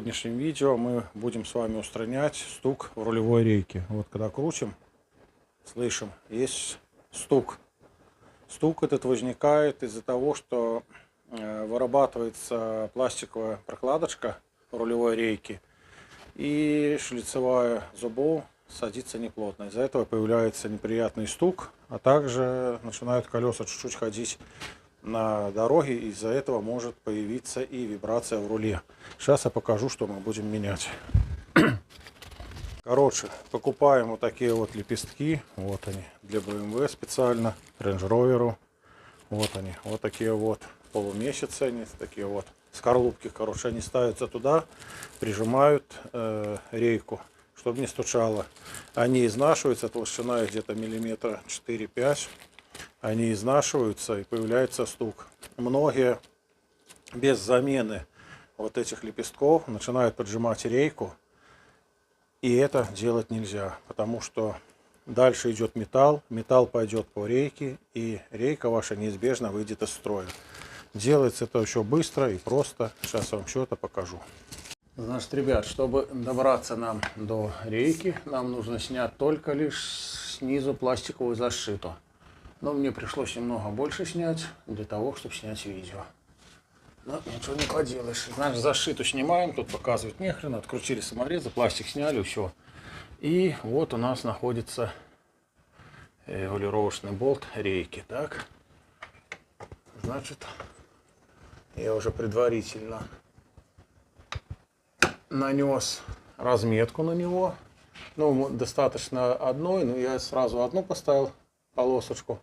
сегодняшнем видео мы будем с вами устранять стук в рулевой рейке. Вот когда крутим, слышим, есть стук. Стук этот возникает из-за того, что вырабатывается пластиковая прокладочка рулевой рейки и шлицевая зубов садится неплотно. Из-за этого появляется неприятный стук, а также начинают колеса чуть-чуть ходить на дороге, из-за этого может появиться и вибрация в руле. Сейчас я покажу, что мы будем менять. Короче, покупаем вот такие вот лепестки, вот они, для BMW специально, Range Rover, вот они, вот такие вот полумесяцы, они такие вот скорлупки, короче, они ставятся туда, прижимают рейку, чтобы не стучало. Они изнашиваются, толщина где-то миллиметра 4-5. Они изнашиваются и появляется стук. Многие без замены вот этих лепестков начинают поджимать рейку. И это делать нельзя, потому что дальше идет металл, металл пойдет по рейке, и рейка ваша неизбежно выйдет из строя. Делается это еще быстро и просто. Сейчас я вам все это покажу. Значит, ребят, чтобы добраться нам до рейки, нам нужно снять только лишь снизу пластиковую защиту. Но мне пришлось немного больше снять, для того, чтобы снять видео. Но ничего не поделаешь. Значит, защиту снимаем, тут показывать нехрен. Открутили саморезы, пластик сняли, все. И вот у нас находится регулировочный болт рейки. Так, значит, я уже предварительно нанес разметку на него. Ну, достаточно одной, но я сразу одну поставил полосочку.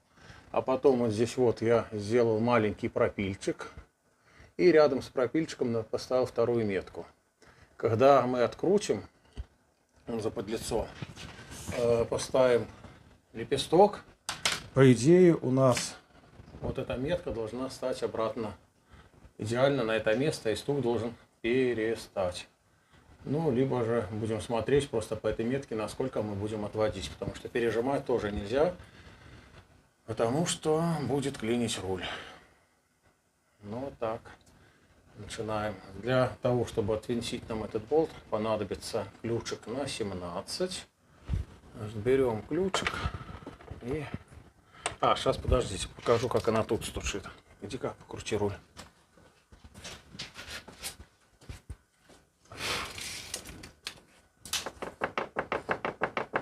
А потом вот здесь вот я сделал маленький пропильчик. И рядом с пропильчиком поставил вторую метку. Когда мы открутим заподлицо, поставим лепесток, по идее у нас вот эта метка должна стать обратно идеально на это место, и стук должен перестать. Ну, либо же будем смотреть просто по этой метке, насколько мы будем отводить, потому что пережимать тоже нельзя, потому что будет клинить руль. Ну, вот так. Начинаем. Для того, чтобы отвинтить нам этот болт, понадобится ключик на 17. Значит, берем ключик и... сейчас подождите, покажу, как она тут стучит. Иди-ка, покрути руль.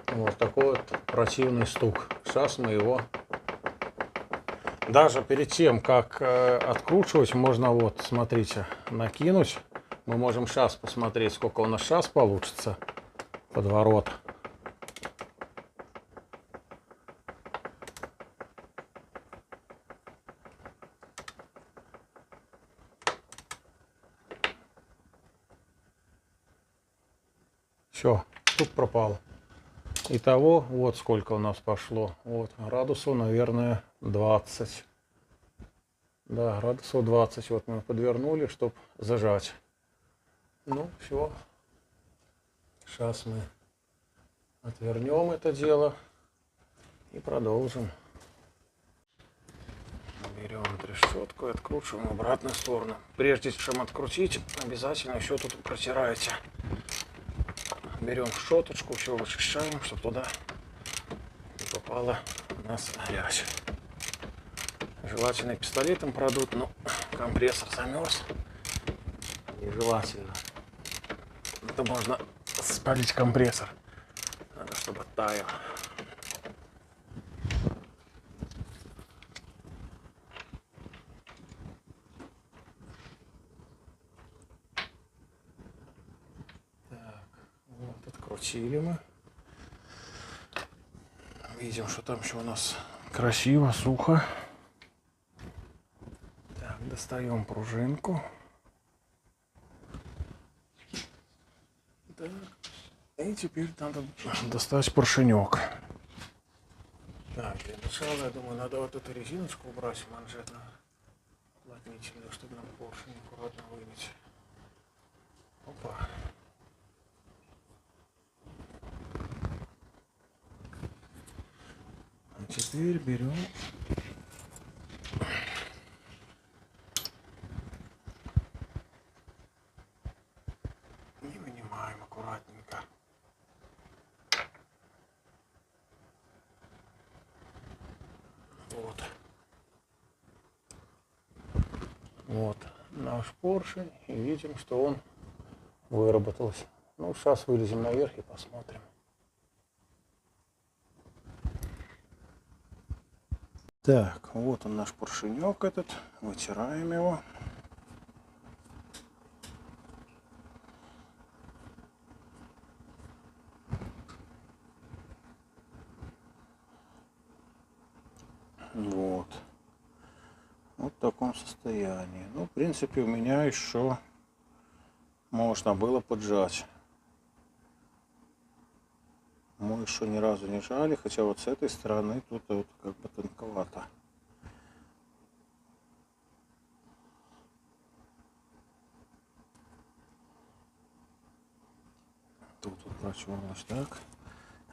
Вот такой вот противный стук. Сейчас мы его... Даже перед тем, как откручивать, можно вот, смотрите, накинуть. Мы можем сейчас посмотреть, сколько у нас сейчас получится подворот. Все, стук пропал. Итого, вот сколько у нас пошло. Вот, градусов, наверное, 20. Да, градусов 20. Вот мы подвернули, чтобы зажать. Ну, все. Сейчас мы отвернем это дело и продолжим. Берем трещотку и откручиваем в обратную сторону. Прежде чем открутить, обязательно все тут протираете. Берем щеточку, все вычищаем, чтобы туда не попала у нас грязь. Желательно пистолетом продуть, но компрессор замерз. Нежелательно. Это можно спалить компрессор. Надо, чтобы оттаял. Открутили мы. Видим, что там еще у нас красиво, сухо. Так, достаем пружинку. Так. И теперь надо достать поршенек. Так, для начала, я думаю, надо вот эту резиночку убрать манжетно-уплотнительную, чтобы нам поршень аккуратно выбить. Опа. Теперь берем Вот наш поршень. И видим, что он выработался. Ну, сейчас вылезем наверх и посмотрим. Так, вот он наш поршенек этот. Вытираем его. Вот. Вот в таком состоянии. Ну, в принципе, у меня еще можно было поджать. Мы еще ни разу не жали, хотя вот с этой стороны тут вот как бы тонковато. Тут вот протерлось так.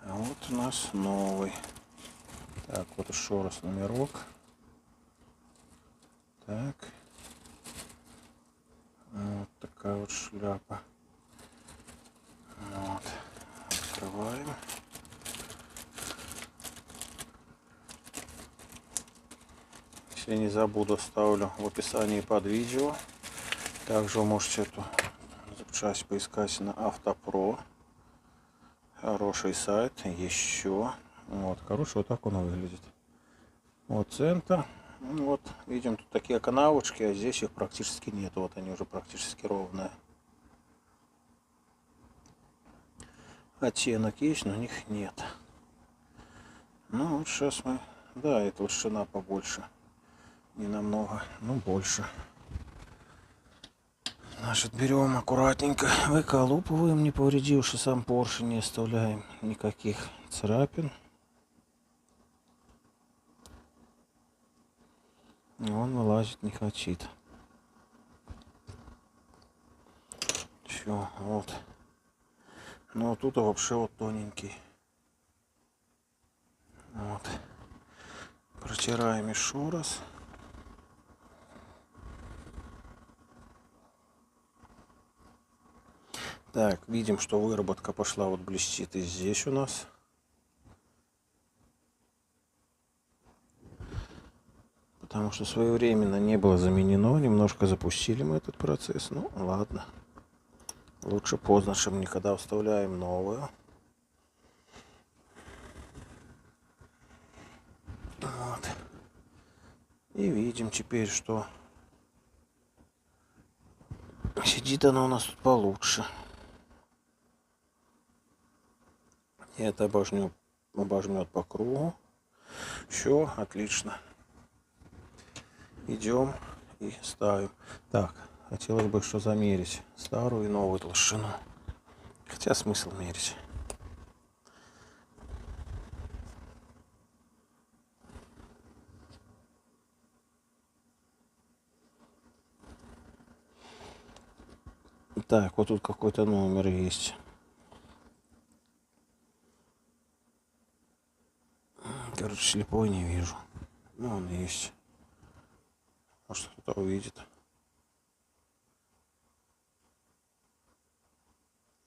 А вот у нас новый. Так, вот еще раз номерок. Так. Вот такая вот шляпа. Вот. Открываем. Если не забуду, оставлю в описании под видео. Также вы можете эту запчасть поискать на Автопро. Хороший сайт. Еще. Вот, короче, вот так он выглядит. Вот центр. Вот, видим, тут такие канавочки, а здесь их практически нет. Вот они уже практически ровные. Оттенок есть, но у них нет. Ну, вот сейчас мы... Да, эта толщина побольше. Не намного, но больше. Значит, берем аккуратненько, выколупываем, не повредивший сам поршень, не оставляем никаких царапин. И он вылазить не хочет. Все, вот. Ну, тут вообще вот тоненький. Вот. Протираем еще раз. Так, видим, что выработка пошла, вот блестит и здесь у нас. Потому что своевременно не было заменено, немножко запустили мы этот процесс. Ну, ладно. Лучше поздно, чем никогда. Вставляем новую. Вот. И видим теперь, что сидит она у нас тут получше. И это обожмет по кругу. Все, отлично. Идем и ставим. Так, хотелось бы еще замерить старую и новую толщину. Хотя смысл мерить. Так, вот тут какой-то номер есть. Короче, слепой не вижу. Ну, он есть. Может, кто-то увидит.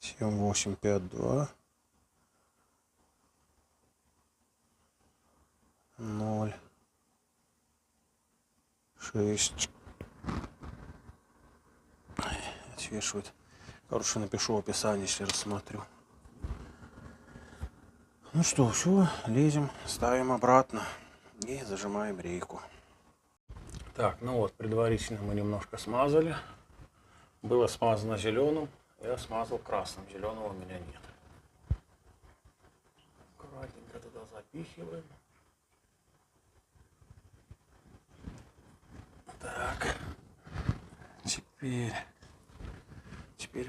7852 0 6. Отвешивает. Короче, напишу в описании, если рассмотрю. Ну что, все, лезем, ставим обратно и зажимаем рейку. Так, ну вот, предварительно мы немножко смазали. Было смазано зеленым, я смазал красным. Зеленого у меня нет. Аккуратненько туда запихиваем. Так, теперь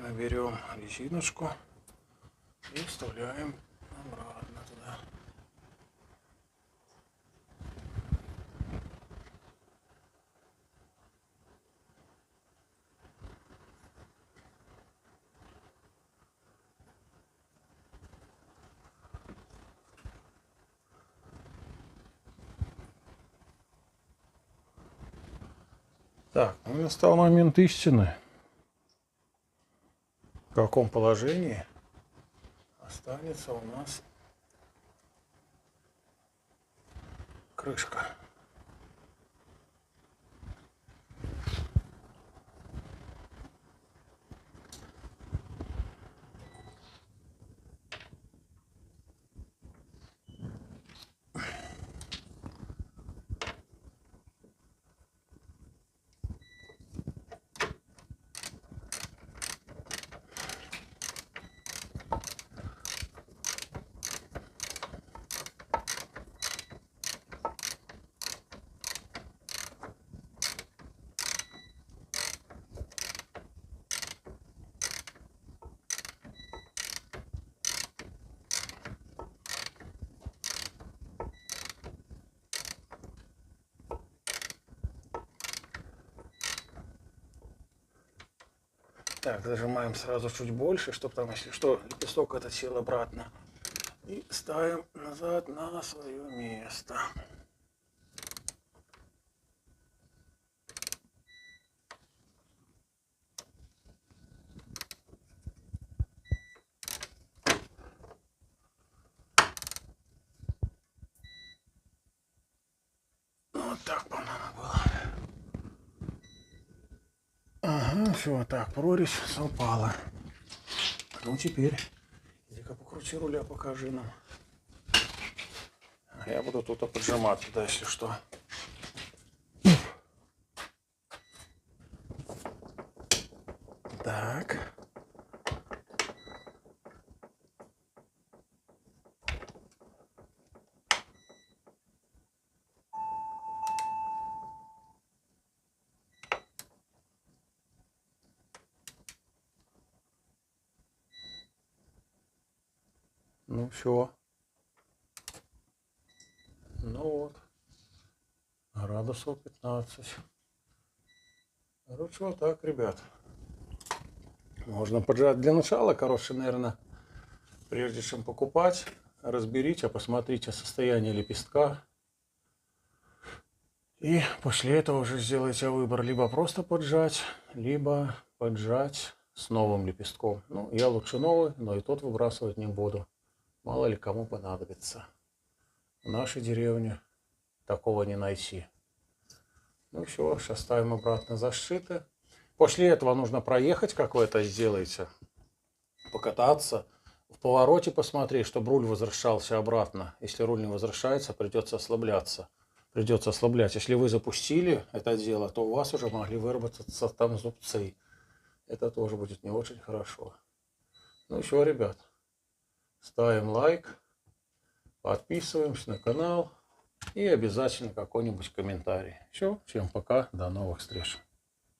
мы берем резиночку и вставляем обратно туда. Так, ну настал момент истины. В каком положении останется у нас крышка. Так, зажимаем сразу чуть больше, чтобы там, если что, лепесток этот сел обратно. И ставим назад на свое место. Вот так, по-моему, было. Ага, все, так, прорезь совпала. Ну, теперь, иди-ка покрути руля, покажи нам. Я буду тут поджиматься, да, если что. Так. Ну все. Ну вот. Градусов 15. Короче, вот так, ребят. Можно поджать для начала, короче, наверное, прежде чем покупать, разберите, посмотрите состояние лепестка. И после этого уже сделайте выбор, либо просто поджать, либо поджать с новым лепестком. Ну, я лучше новый, но и тот выбрасывать не буду. Мало ли кому понадобится. В нашей деревне такого не найти. Ну все, сейчас ставим обратно зашиты. После этого нужно проехать, как вы это сделаете, покататься, в повороте посмотреть, чтобы руль возвращался обратно. Если руль не возвращается, придется ослабляться. Придется ослаблять. Если вы запустили это дело, то у вас уже могли выработаться там зубцы. Это тоже будет не очень хорошо. Ну все, ребят, ставим лайк, подписываемся на канал и обязательно какой-нибудь комментарий. Все, всем пока, до новых встреч.